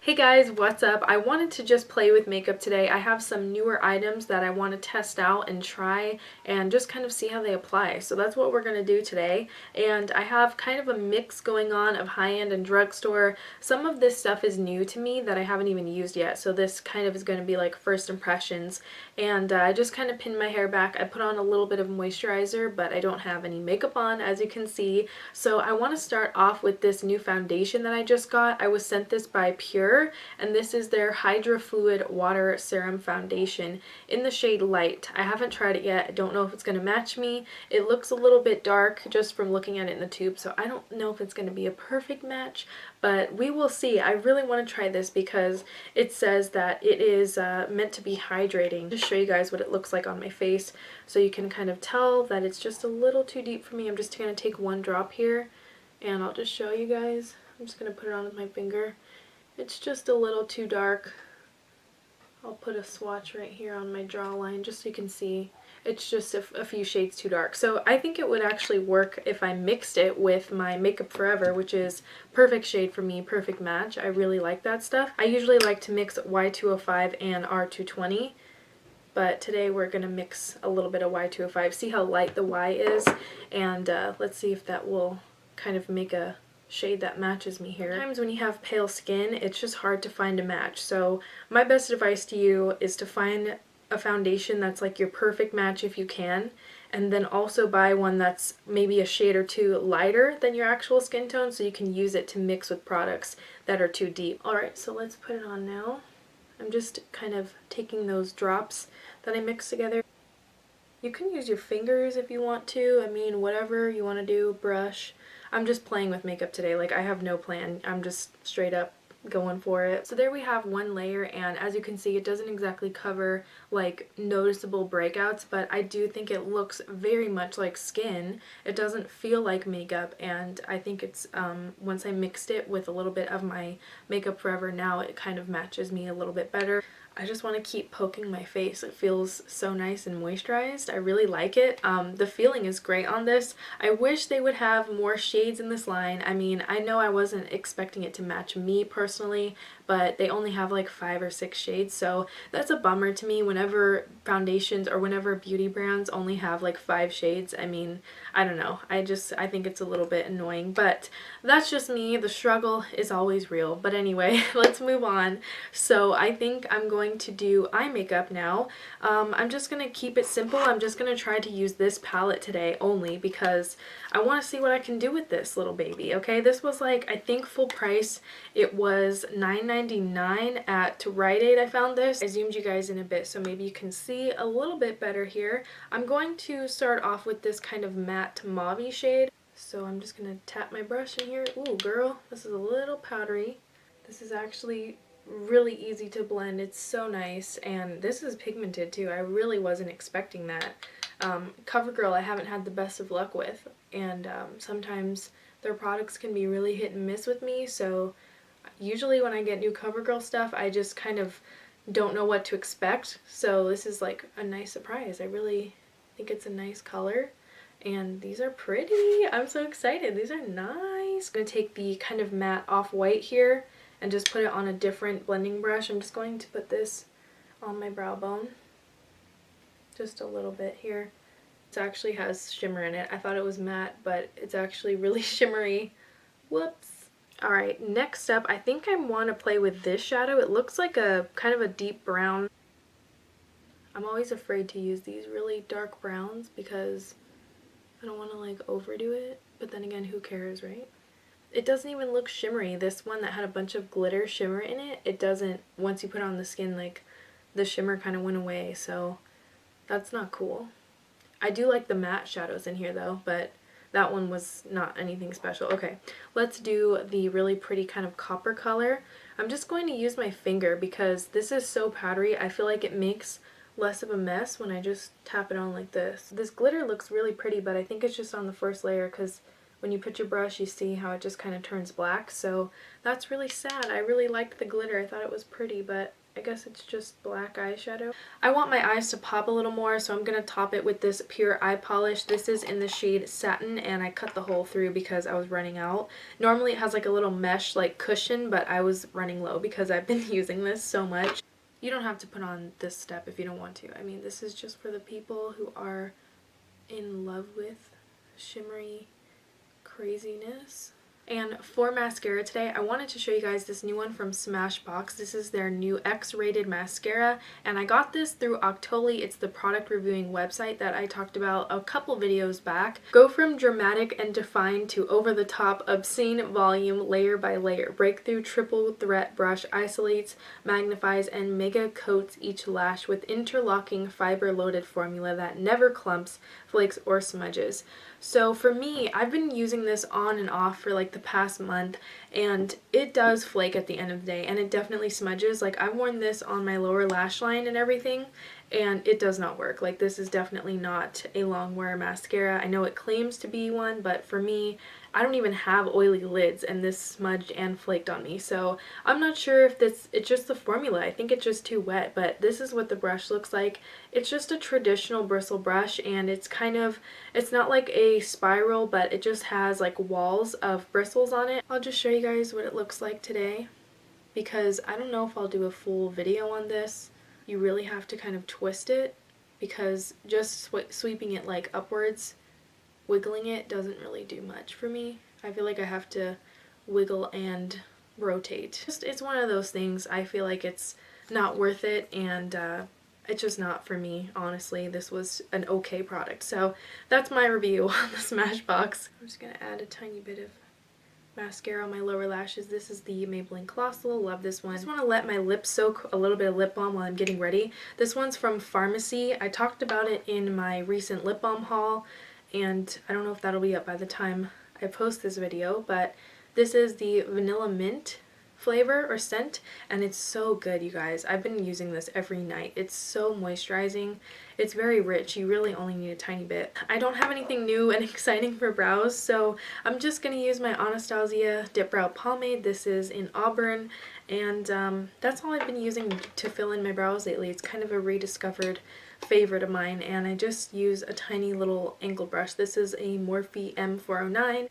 Hey guys, what's up? I wanted to just play with makeup today. I have some newer items that I want to test out and try and just kind of see how they apply. So that's what we're going to do today. And I have kind of a mix going on of high-end and drugstore. Some of this stuff is new to me that I haven't even used yet. So this kind of is going to be like first impressions. And I just kind of pinned my hair back. I put on a little bit of moisturizer, but I don't have any makeup on, as you can see. So I want to start off with this new foundation that I just got. I was sent this by Pure, and this is their HydraFluid Water Serum Foundation in the shade Light. I haven't tried it yet. I don't know if it's going to match me. It looks a little bit dark just from looking at it in the tube, so I don't know if it's going to be a perfect match, but we will see. I really want to try this because it says that it is meant to be hydrating. Just show you guys what it looks like on my face so you can kind of tell that it's just a little too deep for me. I'm just going to take one drop here and I'll just show you guys. I'm just going to put it on with my finger. It's just a little too dark. I'll put a swatch right here on my jawline just so you can see. It's just a few shades too dark. So I think it would actually work if I mixed it with my Makeup Forever, which is perfect shade for me, perfect match. I really like that stuff. I usually like to mix Y205 and R220, but today we're going to mix a little bit of Y205. See how light the Y is, and let's see if that will kind of make a shade that matches me here. Sometimes when you have pale skin, it's just hard to find a match. So my best advice to you is to find a foundation that's like your perfect match if you can, and then also buy one that's maybe a shade or two lighter than your actual skin tone so you can use it to mix with products that are too deep. Alright, so let's put it on now. I'm just kind of taking those drops that I mixed together. You can use your fingers if you want to. I mean, whatever you want to do, brush. I'm just playing with makeup today. Like, I have no plan. I'm just straight up going for it. So there we have one layer, and as you can see, it doesn't exactly cover like noticeable breakouts, but I do think it looks very much like skin. It doesn't feel like makeup, and I think it's once I mixed it with a little bit of my Makeup Forever now, it kind of matches me a little bit better. I just want to keep poking my face. It feels so nice and moisturized. I really like it. The feeling is great on this. I wish they would have more shades in this line. I mean, I know I wasn't expecting it to match me personally, but they only have like 5 or 6 shades, so that's a bummer to me whenever foundations or whenever beauty brands only have like 5 shades. I mean, I don't know. I think it's a little bit annoying, but that's just me. The struggle is always real. But anyway, let's move on. So I think I'm going to do eye makeup now. I'm just going to keep it simple. I'm just going to try to use this palette today only because I want to see what I can do with this little baby, okay? This was like, I think full price. It was $9.99 at Rite Aid. I found this. I zoomed you guys in a bit so maybe you can see a little bit better here. I'm going to start off with this kind of matte mauve-y shade. So I'm just going to tap my brush in here. Ooh, girl, this is a little powdery. This is actually really easy to blend. It's so nice, and this is pigmented too. I really wasn't expecting that. Covergirl I haven't had the best of luck with, and sometimes their products can be really hit and miss with me, so usually when I get new Covergirl stuff I just kind of don't know what to expect, so this is like a nice surprise. I really think it's a nice color. And these are pretty. I'm so excited. These are nice. I'm going to take the kind of matte off-white here and just put it on a different blending brush. I'm just going to put this on my brow bone. Just a little bit here. It actually has shimmer in it. I thought it was matte, but it's actually really shimmery. Whoops. Alright, next up, I think I want to play with this shadow. It looks like a kind of a deep brown. I'm always afraid to use these really dark browns because I don't want to like overdo it, but then again, who cares, right? It doesn't even look shimmery. This one that had a bunch of glitter shimmer in it, it doesn't, once you put it on the skin, like the shimmer kind of went away, so that's not cool. I do like the matte shadows in here though, but that one was not anything special. Okay, let's do the really pretty kind of copper color. I'm just going to use my finger because this is so powdery. I feel like it makes less of a mess when I just tap it on like this. This glitter looks really pretty, but I think it's just on the first layer because when you put your brush you see how it just kind of turns black, so that's really sad. I really liked the glitter. I thought it was pretty, but I guess it's just black eyeshadow. I want my eyes to pop a little more, so I'm going to top it with this pure eye polish. This is in the shade Satin, and I cut the hole through because I was running out. Normally it has like a little mesh like cushion, but I was running low because I've been using this so much. You don't have to put on this step if you don't want to. I mean, this is just for the people who are in love with shimmery craziness. And for mascara today, I wanted to show you guys this new one from Smashbox. This is their new X-rated mascara, and I got this through Octoly. It's the product reviewing website that I talked about a couple videos back. Go from dramatic and defined to over-the-top, obscene volume, layer by layer. Breakthrough triple threat brush isolates, magnifies, and mega coats each lash with interlocking fiber-loaded formula that never clumps, flakes, or smudges. So for me, I've been using this on and off for like the past month, and it does flake at the end of the day, and it definitely smudges. Like, I've worn this on my lower lash line and everything, and it does not work. Like, this is definitely not a long wear mascara. I know it claims to be one, but for me, I don't even have oily lids, and this smudged and flaked on me. So I'm not sure if it's just the formula. I think it's just too wet, but this is what the brush looks like. It's just a traditional bristle brush, and it's not like a spiral, but it just has like walls of bristles on it. I'll just show you guys what it looks like today, because I don't know if I'll do a full video on this. You really have to kind of twist it, because just sweeping it like upwards, wiggling it doesn't really do much for me. I feel like I have to wiggle and rotate. It's one of those things. I feel like it's not worth it, and it's just not for me, honestly. This was an okay product. So that's my review on the Smashbox. I'm just going to add a tiny bit of mascara on my lower lashes. This is the Maybelline Colossal. Love this one. I just want to let my lips soak a little bit of lip balm while I'm getting ready. This one's from Pharmacy. I talked about it in my recent lip balm haul, and I don't know if that'll be up by the time I post this video, but this is the Vanilla Mint flavor or scent, and it's so good, you guys. I've been using this every night. It's so moisturizing. It's very rich. You really only need a tiny bit. I don't have anything new and exciting for brows, so I'm just going to use my Anastasia Dip Brow Pomade. This is in Auburn, and that's all I've been using to fill in my brows lately. It's kind of a rediscovered favorite of mine, and I just use a tiny little angle brush. This is a Morphe M409.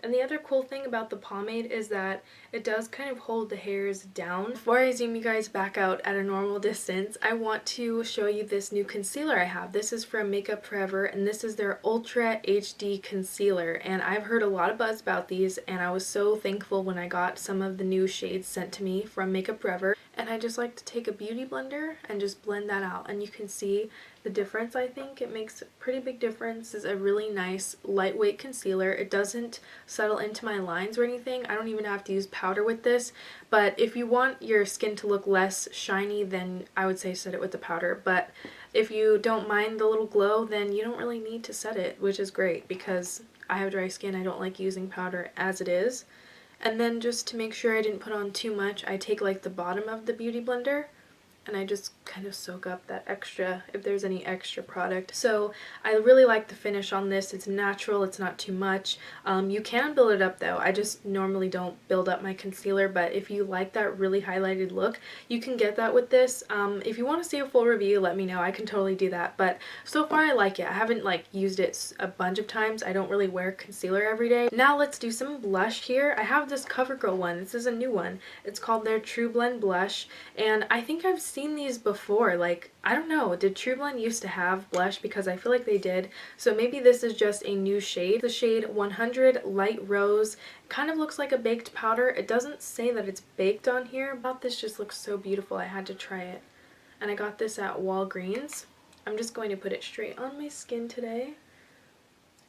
And the other cool thing about the pomade is that it does kind of hold the hairs down. Before I zoom you guys back out at a normal distance, I want to show you this new concealer I have. This is from Makeup Forever, and this is their Ultra HD Concealer. And I've heard a lot of buzz about these, and I was so thankful when I got some of the new shades sent to me from Makeup Forever. And I just like to take a beauty blender and just blend that out, and you can see the difference. I think it makes a pretty big difference. It's a really nice lightweight concealer. It doesn't settle into my lines or anything. I don't even have to use powder with this, but if you want your skin to look less shiny, then I would say set it with the powder. But if you don't mind the little glow, then you don't really need to set it, which is great because I have dry skin. I don't like using powder as it is. And then just to make sure I didn't put on too much, I take like the bottom of the beauty blender and I just kind of soak up that extra, if there's any extra product. So I really like the finish on this. It's natural, it's not too much. You can build it up though. I just normally don't build up my concealer, but if you like that really highlighted look, you can get that with this. If you want to see a full review, let me know. I can totally do that. But so far I like it. I haven't like used it a bunch of times. I don't really wear concealer every day. Now let's do some blush here. I have this Covergirl one. This is a new one. It's called their True Blend Blush, and I think I've seen these before. Like, I don't know, did True Blend used to have blush? Because I feel like they did. So maybe this is just a new shade. The shade 100 Light Rose. Kind of looks like a baked powder. It doesn't say that it's baked on here, but this just looks so beautiful. I had to try it. And I got this at Walgreens. I'm just going to put it straight on my skin today.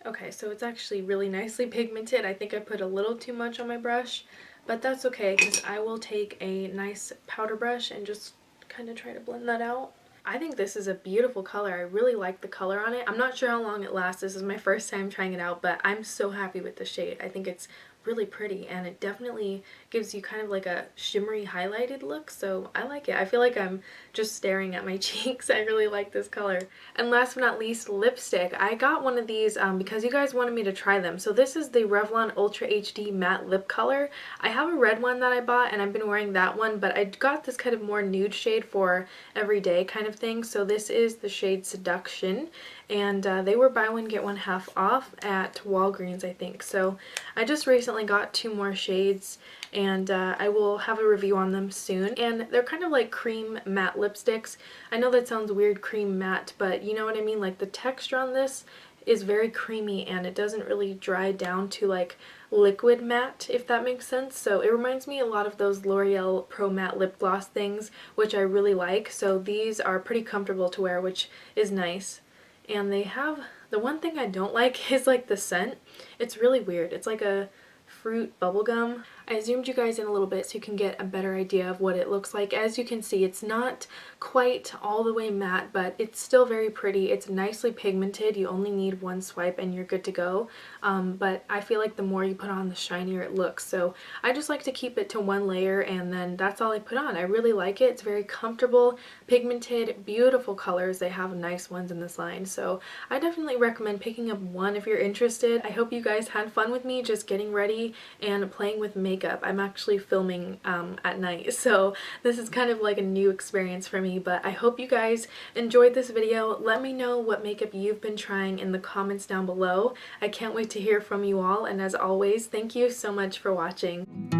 Okay, so it's actually really nicely pigmented. I think I put a little too much on my brush, but that's okay because I will take a nice powder brush and just kind of try to blend that out. I think this is a beautiful color. I really like the color on it. I'm not sure how long it lasts. This is my first time trying it out, but I'm so happy with the shade. I think it's really pretty, and it definitely gives you kind of like a shimmery highlighted look, so I like it. I feel like I'm just staring at my cheeks. I really like this color. And last but not least, lipstick. I got one of these because you guys wanted me to try them. So this is the Revlon Ultra HD Matte Lip Color. I have a red one that I bought and I've been wearing that one, but I got this kind of more nude shade for everyday kind of thing. So this is the shade Seduction, and they were buy one get one half off at Walgreens, I think. So I just recently got 2 more shades, and I will have a review on them soon. And they're kind of like cream matte lipsticks. I know that sounds weird, cream matte, but you know what I mean? Like the texture on this is very creamy and it doesn't really dry down to like liquid matte, if that makes sense. So it reminds me a lot of those L'Oreal Pro Matte lip gloss things, which I really like. So these are pretty comfortable to wear, which is nice. And they have, the one thing I don't like is like the scent. It's really weird. It's like a fruit bubblegum. I zoomed you guys in a little bit so you can get a better idea of what it looks like. As you can see, it's not quite all the way matte, but it's still very pretty. It's nicely pigmented. You only need 1 swipe and you're good to go. But I feel like the more you put on, the shinier it looks. So I just like to keep it to 1 layer, and then that's all I put on. I really like it. It's very comfortable, pigmented, beautiful colors. They have nice ones in this line. So I definitely recommend picking up one if you're interested. I hope you guys had fun with me just getting ready and playing with makeup. I'm actually filming at night, so this is kind of like a new experience for me, but I hope you guys enjoyed this video. Let me know what makeup you've been trying in the comments down below. I can't wait to hear from you all, and as always, thank you so much for watching.